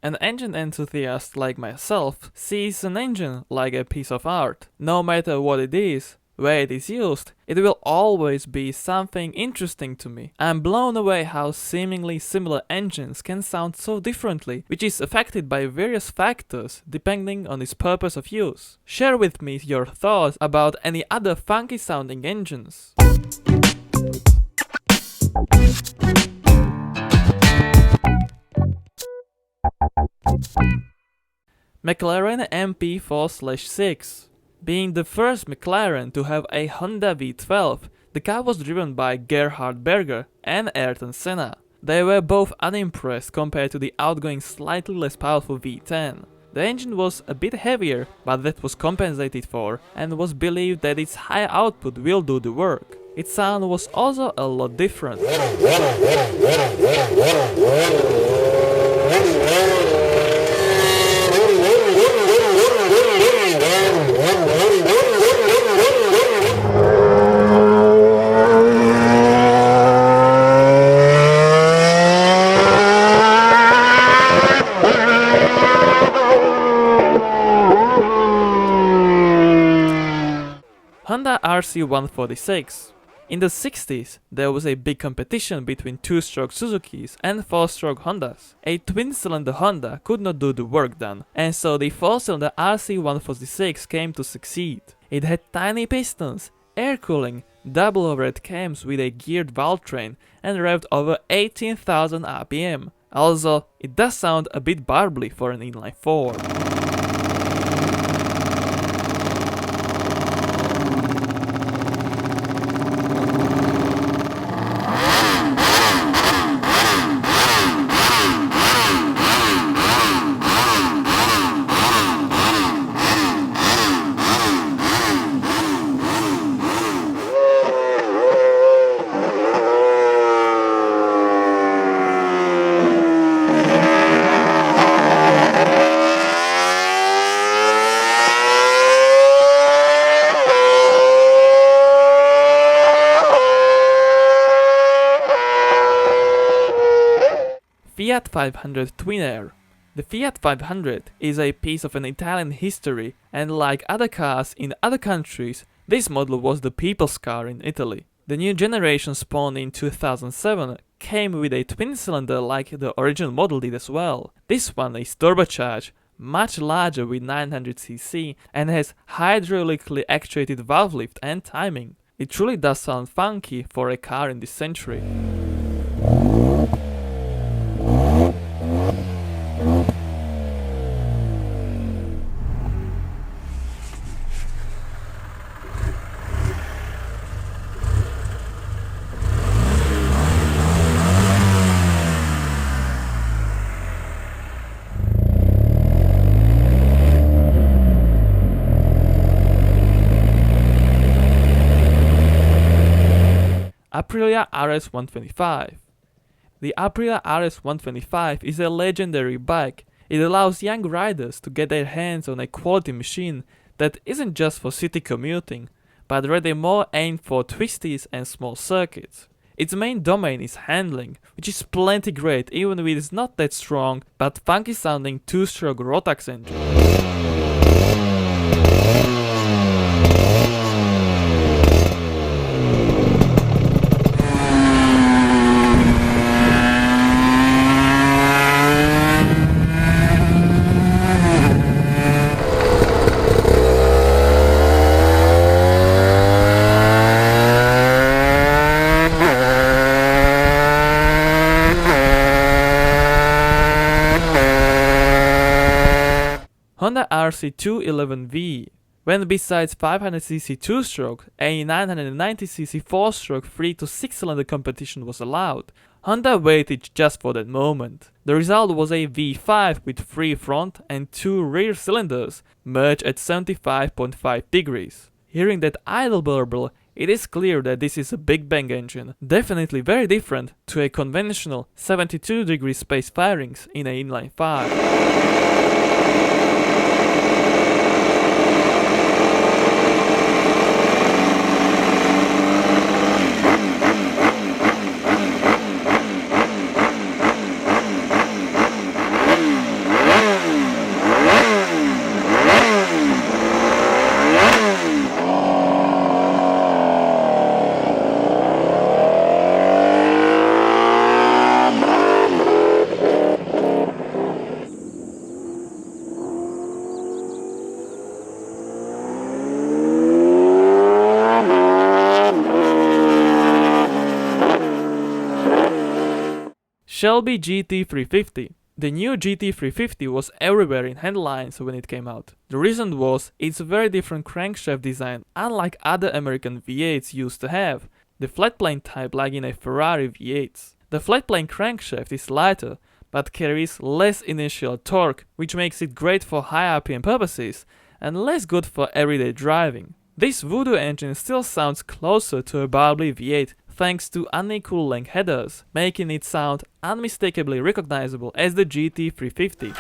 An engine enthusiast like myself sees an engine like a piece of art. No matter what it is, where it is used, it will always be something interesting to me. I'm blown away how seemingly similar engines can sound so differently, which is affected by various factors depending on its purpose of use. Share with me your thoughts about any other funky sounding engines. McLaren MP4/6. Being the first McLaren to have a Honda V12, the car was driven by Gerhard Berger and Ayrton Senna. They were both unimpressed compared to the outgoing slightly less powerful V10. The engine was a bit heavier, but that was compensated for, and was believed that its high output will do the work. Its sound was also a lot different. Honda RC146. In the 60s, there was a big competition between two-stroke Suzukis and four-stroke Hondas. A twin-cylinder Honda could not do the work done, and so the four-cylinder RC146 came to succeed. It had tiny pistons, air cooling, double overhead cams with a geared valve train, and revved over 18,000 RPM. Also, it does sound a bit barbly for an inline 4. Fiat 500 TwinAir. The Fiat 500 is a piece of an Italian history, and like other cars in other countries, this model was the people's car in Italy. The new generation spawned in 2007 came with a twin cylinder like the original model did as well. This one is turbocharged, much larger with 900cc, and has hydraulically actuated valve lift and timing. It truly does sound funky for a car in this century. Aprilia RS125. The Aprilia RS125 is a legendary bike. It allows young riders to get their hands on a quality machine that isn't just for city commuting, but rather more aimed for twisties and small circuits. Its main domain is handling, which is plenty great even with its not that strong but funky sounding two-stroke Rotax engine. Honda RC211V. When besides 500cc two-stroke, a 990cc four-stroke 3 to 6-cylinder competition was allowed, Honda waited just for that moment. The result was a V5 with 3 front and 2 rear cylinders, merged at 75.5 degrees. Hearing that idle burble, it is clear that this is a big bang engine, definitely very different to a conventional 72-degree space firings in a inline 5. Shelby GT350. The new GT350 was everywhere in headlines when it came out. The reason was its very different crankshaft design, unlike other American V8s used to have, the flat plane type like in a Ferrari V8s. The flat plane crankshaft is lighter, but carries less initial torque, which makes it great for high RPM purposes, and less good for everyday driving. This Voodoo engine still sounds closer to a bubbly V8 thanks to unequal length headers, making it sound unmistakably recognizable as the GT350.